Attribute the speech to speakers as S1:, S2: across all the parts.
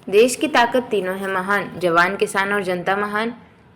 S1: देश की ताकत तीनों है महान, जवान, किसान और जनता महान।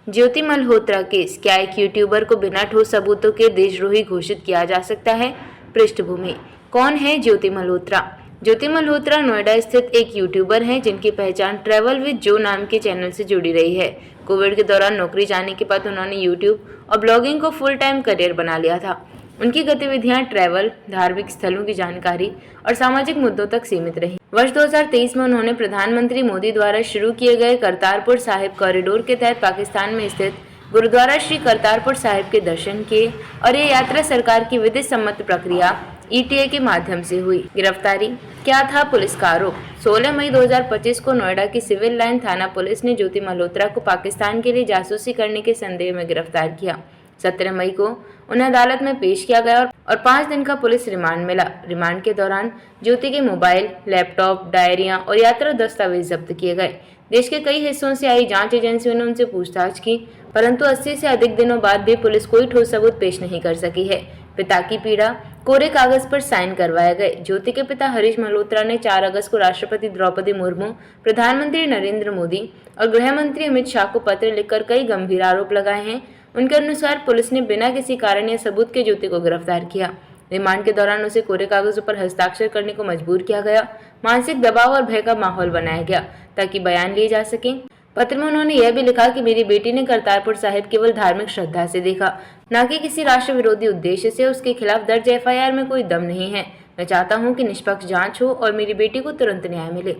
S1: ज्योति मल्होत्रा केस, क्या एक यूट्यूबर को बिना ठोस सबूतों के देशद्रोही घोषित किया जा सकता है? पृष्ठभूमि, कौन है ज्योति मल्होत्रा? ज्योति मल्होत्रा नोएडा स्थित एक यूट्यूबर हैं जिनकी पहचान ट्रैवल विद जो नाम के चैनल से जुड़ी रही है। कोविड के दौरान नौकरी जाने के बाद उन्होंने यूट्यूब और ब्लॉगिंग को फुल टाइम करियर बना लिया था। उनकी गतिविधियां ट्रैवल, धार्मिक स्थलों की जानकारी और सामाजिक मुद्दों तक सीमित रही। वर्ष 2023 में उन्होंने प्रधानमंत्री मोदी द्वारा शुरू किए गए करतारपुर साहिब कॉरिडोर के तहत पाकिस्तान में स्थित गुरुद्वारा श्री करतारपुर साहिब के दर्शन किए और ये यात्रा सरकार की विधि सम्मत प्रक्रिया ETA के माध्यम से हुई। गिरफ्तारी, क्या था पुलिस का आरोप? 16 मई 2025 को नोएडा की सिविल लाइन थाना पुलिस ने ज्योति मल्होत्रा को पाकिस्तान के लिए जासूसी करने के संदेह में गिरफ्तार किया। 17 मई को उन्हें अदालत में पेश किया गया और 5 दिन का पुलिस रिमांड मिला। रिमांड के दौरान ज्योति के मोबाइल, लैपटॉप, डायरियां और यात्रा दस्तावेज जब्त किए गए। देश के कई हिस्सों से आई जांच एजेंसियों ने उनसे पूछताछ की, परंतु 80 से अधिक दिनों बाद भी पुलिस कोई ठोस सबूत पेश नहीं कर सकी है। पिता की पीड़ा, कोरे कागज पर साइन करवाए गए। ज्योति के पिता हरीश मल्होत्रा ने 4 अगस्त को राष्ट्रपति द्रौपदी मुर्मू, प्रधानमंत्री नरेंद्र मोदी और गृह मंत्री अमित शाह को पत्र लिखकर कई गंभीर आरोप लगाए हैं। उनके अनुसार पुलिस ने बिना किसी कारण या सबूत के ज्योति को गिरफ्तार किया। रिमांड के दौरान उसे कोरे कागजों पर हस्ताक्षर करने को मजबूर किया गया। मानसिक दबाव और भय का माहौल बनाया गया ताकि बयान लिए जा सकें। पत्र में उन्होंने यह भी लिखा कि मेरी बेटी ने करतारपुर साहिब केवल धार्मिक श्रद्धा से देखा, न कि किसी राष्ट्र विरोधी उद्देश्य से। उसके खिलाफ दर्ज FIR में कोई दम नहीं है। मैं चाहता हूं कि निष्पक्ष जांच हो और मेरी बेटी को तुरंत न्याय मिले।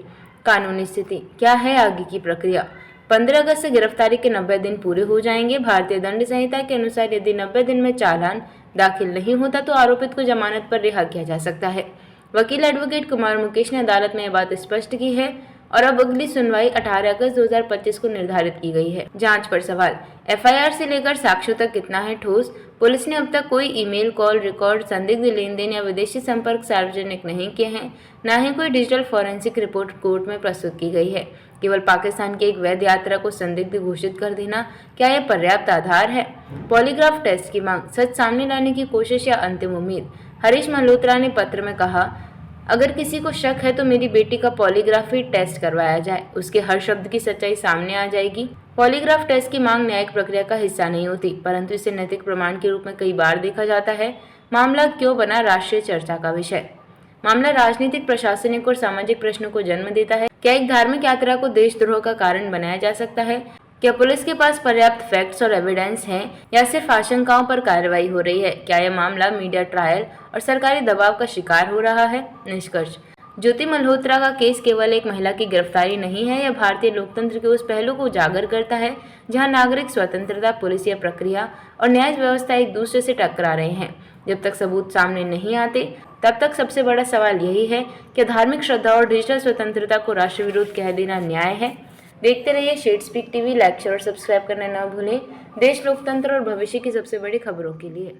S1: कानूनी स्थिति, क्या है आगे की प्रक्रिया? 15 अगस्त से गिरफ्तारी के 90 दिन पूरे हो जाएंगे। भारतीय दंड संहिता के अनुसार यदि 90 दिन में चालान दाखिल नहीं होता तो आरोपित को जमानत पर रिहा किया जा सकता है। वकील एडवोकेट कुमार मुकेश ने अदालत में यह बात स्पष्ट की है और अब अगली सुनवाई 18 अगस्त 2025 को निर्धारित की गई है। जांच पर सवाल, FIR से लेकर साक्ष्यों तक कितना है ठोस? पुलिस ने अब तक कोई ईमेल, कॉल रिकॉर्ड, संदिग्ध लेन देन या विदेशी संपर्क सार्वजनिक नहीं किए हैं। न ही कोई डिजिटल फॉरेंसिक रिपोर्ट कोर्ट में प्रस्तुत की गई है। केवल पाकिस्तान की एक वैध यात्रा को संदिग्ध घोषित कर देना, क्या यह पर्याप्त आधार है? पॉलीग्राफ टेस्ट की मांग, सच सामने लाने की कोशिश या अंतिम उम्मीद? हरीश मल्होत्रा ने पत्र में कहा, अगर किसी को शक है तो मेरी बेटी का पॉलीग्राफी टेस्ट करवाया जाए, उसके हर शब्द की सच्चाई सामने आ जाएगी। पॉलीग्राफ टेस्ट की मांग न्यायिक प्रक्रिया का हिस्सा नहीं होती, परंतु इसे नैतिक प्रमाण के रूप में कई बार देखा जाता है। मामला क्यों बना राष्ट्रीय चर्चा का विषय? मामला राजनीतिक, प्रशासनिक और सामाजिक प्रश्नों को जन्म देता है। क्या एक धार्मिक यात्रा को देशद्रोह का कारण बनाया जा सकता है? क्या पुलिस के पास पर्याप्त फैक्ट्स और एविडेंस हैं या सिर्फ आशंकाओं पर कार्रवाई हो रही है? क्या यह मामला मीडिया ट्रायल और सरकारी दबाव का शिकार हो रहा है? निष्कर्ष, ज्योति मल्होत्रा का केस केवल एक महिला की गिरफ्तारी नहीं है, यह भारतीय लोकतंत्र के उस पहलू को उजागर करता है जहां नागरिक स्वतंत्रता, पुलिस या प्रक्रिया और न्याय व्यवस्था एक दूसरे से टकरा रहे हैं। जब तक सबूत सामने नहीं आते तब तक सबसे बड़ा सवाल यही है कि धार्मिक श्रद्धा और डिजिटल स्वतंत्रता को राष्ट्र विरोध कह देना न्याय है? देखते रहिए Shed Speak TV, like, share और सब्सक्राइब करना न भूलें। देश, लोकतंत्र और भविष्य की सबसे बड़ी खबरों के लिए।